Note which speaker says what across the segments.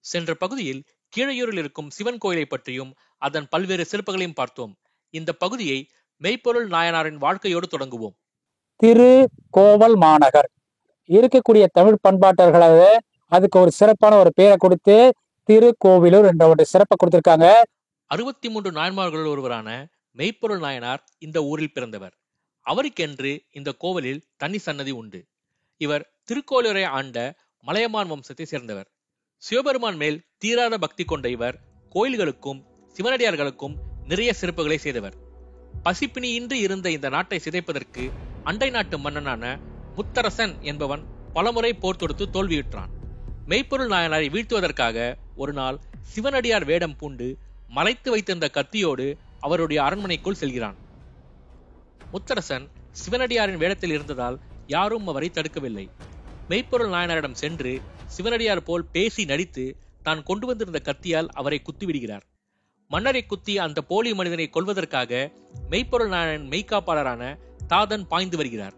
Speaker 1: சென்ற பகுதியில் கீழையூரில் இருக்கும் சிவன் கோயிலை பற்றியும் அதன் பல்வேறு சிறப்புகளையும் பார்த்தோம். இந்த பகுதியை மெய்ப்பொருள் நாயனாரின் வாழ்க்கையோடு தொடங்குவோம்.
Speaker 2: திரு கோவல் மாநகர் இருக்கக்கூடிய தமிழ் பண்பாட்டர்களாக அதுக்கு ஒரு சிறப்பான ஒரு பெயரை கொடுத்து திருக்கோவிலூர் என்ற ஒரு சிறப்பை கொடுத்திருக்காங்க.
Speaker 1: 63 நாயன்மார்கள் ஒருவரான மெய்ப்பொருள் நாயனார் இந்த ஊரில் பிறந்தவர். அவருக்கென்று இந்த கோவிலில் தனி சன்னதி உண்டு. இவர் திருக்கோவிலூரை ஆண்ட மலையமான் வம்சத்தை சேர்ந்தவர். சிவபெருமான் மேல் தீராத பக்தி கொண்ட இவர் கோயில்களுக்கும் சிவனடியார்களுக்கும் நிறைய சிறப்புகளை செய்தவர். பசிப்பினியின்றி இருந்த இந்த நாட்டை சிதைப்பதற்கு அண்டை நாட்டு மன்னனான முத்தரசன் என்பவன் பலமுறை போர் தொடுத்து தோல்வியுற்றான். மெய்ப்பொருள் நாயனாரை வீழ்த்துவதற்காக ஒரு நாள் சிவனடியார் வேடம் பூண்டு மறைத்து வைத்திருந்த கத்தியோடு அவருடைய அரண்மனைக்குள் செல்கிறான். முத்தரசன் சிவனடியாரின் வேடத்தில் இருந்ததால் யாரும் அவரை தடுக்கவில்லை. மெய்ப்பொருள் நாயனாரிடம் சென்று சிவனடியார் போல் பேசி நடித்து தான் கொண்டு வந்திருந்த கத்தியால் அவரை குத்திவிடுகிறார். மன்னரை குத்தி அந்த போலி மனிதனை கொல்வதற்காக மெய்ப்பொருள் நாயனின் மெய்காப்பாளரான தாதன் பாய்ந்து வருகிறார்.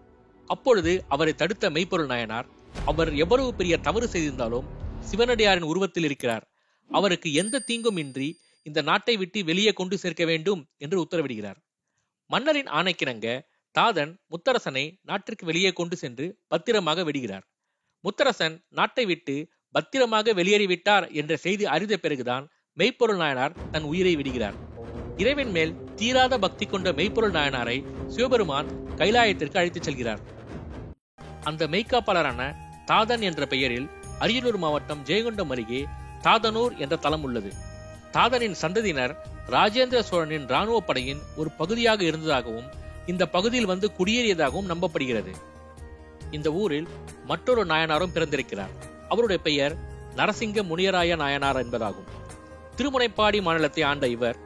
Speaker 1: அப்பொழுது அவரை தடுத்த மெய்ப்பொருள் நாயனார் அவர் எவ்வளவு பெரிய தவறு செய்திருந்தாலும் சிவனடியாரின் உருவத்தில் இருக்கிறார், அவருக்கு எந்த தீங்கும் இன்றி இந்த நாட்டை விட்டு வெளியே கொண்டு சேர்க்க வேண்டும் என்று உத்தரவிடுகிறார். மன்னரின் ஆணைக்கிணங்க தாதன் முத்தரசனை நாட்டிற்கு வெளியே கொண்டு சென்று பத்திரமாக விடுகிறார். முத்தரசன் நாட்டை விட்டு பத்திரமாக வெளியேறிவிட்டார் என்ற செய்தி அறிந்த பிறகுதான் மெய்ப்பொருள் நாயனார் தன் உயிரை விடுகிறார். இறைவன் மேல் தீராத பக்தி கொண்ட மெய்ப்பொருள் நாயனாரை சிவபெருமான் கைலாயத்திற்கு அழைத்துச் செல்கிறார். அந்த மெய்காப்பாளரான தாதன் என்ற பெயரில் அரியலூர் மாவட்டம் ஜெயங்கொண்டம் அருகே தாதனூர் என்ற தலம் உள்ளது. தாதனின் சந்ததியினர் ராஜேந்திர சோழனின் இராணுவ படையின் ஒரு பகுதியாக இருந்ததாகவும் இந்த பகுதியில் வந்து குடியேறியதாகவும் நம்பப்படுகிறது. இந்த ஊரில் மற்றொரு நாயனாரும் பிறந்திருக்கிறார். அவருடைய பெயர் நரசிங்க முனியராய நாயனார் என்பதாகும். திருமுனைப்பாடி மாநிலத்தை ஆண்ட இவர்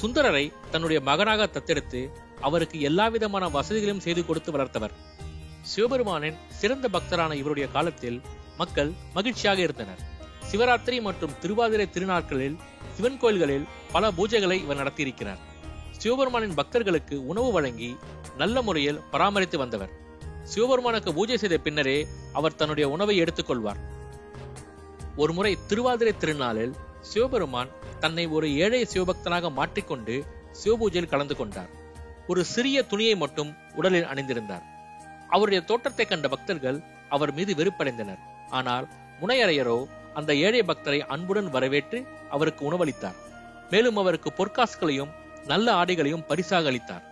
Speaker 1: சுந்தரரை தன்னுடைய மகனாக தத்தெடுத்து அவருக்கு எல்லாவிதமான வசதிகளையும் செய்து கொடுத்து வளர்த்தவர். சிவபெருமானின் சிறந்த பக்தரான இவருடைய காலத்தில் மக்கள் மகிழ்ச்சியாக இருந்தனர். சிவராத்திரி மற்றும் திருவாதிரை திருநாட்களில் சிவன் கோயில்களில் பல பூஜைகளை இவர் நடத்தியிருக்கிறார். சிவபெருமானின் பக்தர்களுக்கு உணவு வழங்கி நல்ல முறையில் பராமரித்து வந்தவர். சிவபெருமானுக்கு பூஜை செய்த பின்னரே அவர் தன்னுடைய உணவை எடுத்துக்கொள்வார். ஒருமுறை திருவாதிரை திருநாளில் சிவபெருமான் தன்னை ஒரு ஏழை சிவபக்தனாக மாற்றிக்கொண்டு சிவபூஜையில் கலந்து கொண்டார். ஒரு சிறிய துணியை மட்டும் உடலில் அணிந்திருந்தார். அவருடைய தோற்றத்தை கண்ட பக்தர்கள் அவர் மீது வெறுப்படைந்தனர். ஆனால் முனையரையரோ அந்த ஏழை பக்தரை அன்புடன் வரவேற்று அவருக்கு உணவளித்தார். மேலும் அவருக்கு பொற்காசுகளையும் நல்ல ஆடைகளையும் பரிசாக அளித்தார்.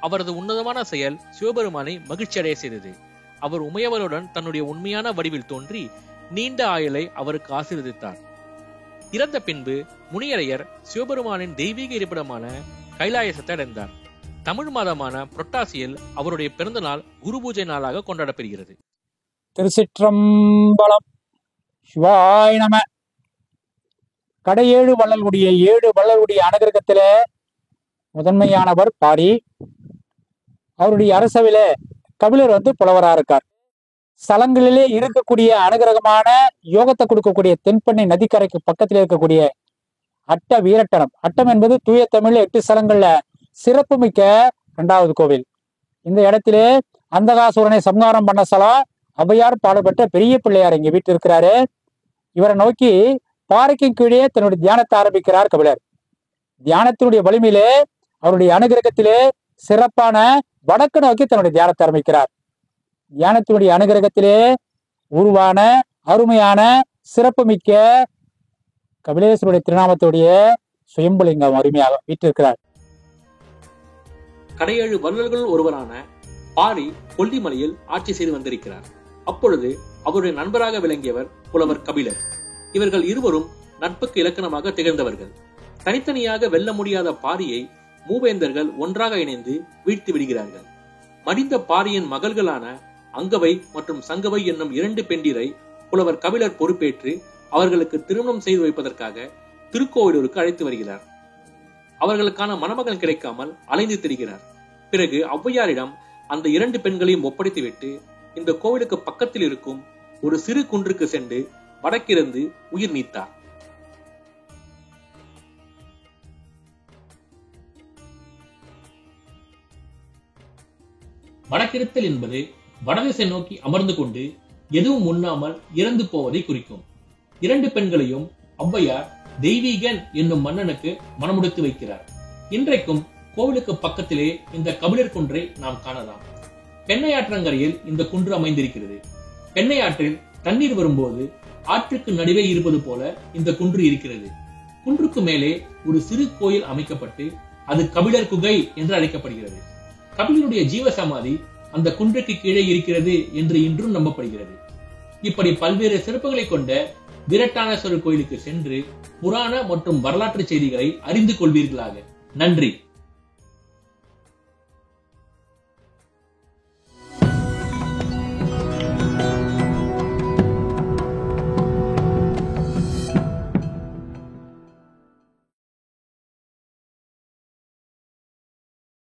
Speaker 1: அவரது உன்னதமான செயல் சிவபெருமானை மகிழ்ச்சி அடைய செய்தது. அவர் உமையவருடன் தன்னுடைய உண்மையான வடிவில் தோன்றி நீண்ட ஆயுளை அவருக்கு ஆசீர்வதித்தார். இறந்த பின்பு முனியரையர் சிவபெருமானின் தெய்வீக இருப்பிடமான கைலாயசத்தை அடைந்தார். தமிழ் மாதமான புரட்டாசியில் அவருடைய பிறந்த நாள் குரு பூஜை நாளாக கொண்டாடப்படுகிறது.
Speaker 2: திருச்சிற்றம்பலம். சிவாய நம. கடையேழு வள்ளலுடைய 7 வள்ளலுடைய அனுகிரகத்தில முதன்மையானவர் பாரி. அவருடைய அரசவையில கபிலர் புலவரா இருக்கார். ஸ்தலங்களிலே இருக்கக்கூடிய அனுகிரகமான யோகத்தை கொடுக்கக்கூடிய தென்பண்ணை நதிக்கரைக்கு பக்கத்தில் இருக்கக்கூடிய அட்ட வீரட்டனம். அட்டம் என்பது தூய தமிழ்ல 8 ஸ்தலங்கள்ல சிறப்பு மிக்க 2வது கோவில். இந்த இடத்திலே அந்தகாசூரனை சம்ஹாரம் பண்ண ஸ்தலம். ஔவையார் பாடுபட்ட பெரிய பிள்ளையார் இங்க வீட்டு இருக்கிறாரு. இவரை நோக்கி பாறைக்கு கீழே தன்னுடைய தியானத்தை ஆரம்பிக்கிறார் கபிலர். தியானத்தினுடைய வலிமையிலே அவருடைய அனுகிரகத்திலே சிறப்பான வடக்கு நோக்கி தன்னுடைய தியானத்தை ஆரம்பிக்கிறார். தியானத்தினுடைய அனுகிரகத்திலே உருவான அருமையான சிறப்பு மிக்க கபிலேஸ்வருடைய திருநாமத்துடைய சுயம்புலிங்கம் அருமையாக வீட்டிருக்கிறார்.
Speaker 1: கடையேழு வள்ளல்கள் ஒருவரான பாரி கொல்லிமலையில் ஆட்சி செய்து வந்திருக்கிறார். அப்பொழுது அவருடைய நண்பராக விளங்கியவர் புலவர் கபிலர். இவர்கள் இருவரும் நட்புக்கு இலக்கணமாக திகழ்ந்தவர்கள். தனித்தனியாக வெல்ல முடியாத பாரியை மூவேந்தர்கள் ஒன்றாக இணைந்து வீழ்த்தி விடுகிறார்கள். மடிந்த பாரியின் மகள்களான அங்கவை மற்றும் சங்கவை என்னும் 2 பெண்டிரை புலவர் கபிலர் பொறுப்பேற்று அவர்களுக்கு திருமணம் செய்து வைப்பதற்காக திருக்கோவிலூருக்கு அழைத்து வருகிறார். அவர்களுக்கான மணமகன் கிடைக்காமல் அலைந்து திரிகிறார். பிறகு ஔவையாரிடம் அந்த 2 பெண்களையும் ஒப்படைத்துவிட்டு இந்த கோவிலுக்கு பக்கத்தில் இருக்கும் ஒரு சிறு குன்றுக்கு சென்று வடக்கிருந்து உயிர் நீத்தார். வடக்கிருத்தல் என்பது வடதிசை நோக்கி அமர்ந்து கொண்டு எதுவும் உண்ணாமல் இறந்து போவதை குறிக்கும். 2 பெண்களையும் ஔவையார் தெய்வீகன் என்னும் மன்னனுக்கு மனமுடித்து வைக்கிறார். இன்றைக்கும் கோவிலுக்கு பக்கத்திலே இந்த கபிலர் குன்றை நாம் காணலாம். பெண்ணையாற்றங்கரையில் இந்த குன்று அமைந்திருக்கிறது. பெண்ணையாற்றில் தண்ணீர் வரும்போது ஆற்றுக்கு நடுவே இருப்பது போல இந்த குன்று இருக்கிறது. குன்றுக்கு மேலே ஒரு சிறு கோயில் அமைக்கப்பட்டு அது கபிலர் குகை என்று அழைக்கப்படுகிறது. கபிலருடைய ஜீவசமாதி அந்த குன்றுக்கு கீழே இருக்கிறது என்று இன்றும் நம்பப்படுகிறது. இப்படி பல்வேறு சிறப்புகளை கொண்ட வீரட்டானேஸ்வரர் கோயிலுக்கு சென்று புராண மற்றும் வரலாற்று செய்திகளை அறிந்து கொள்வீர்களாக. நன்றி.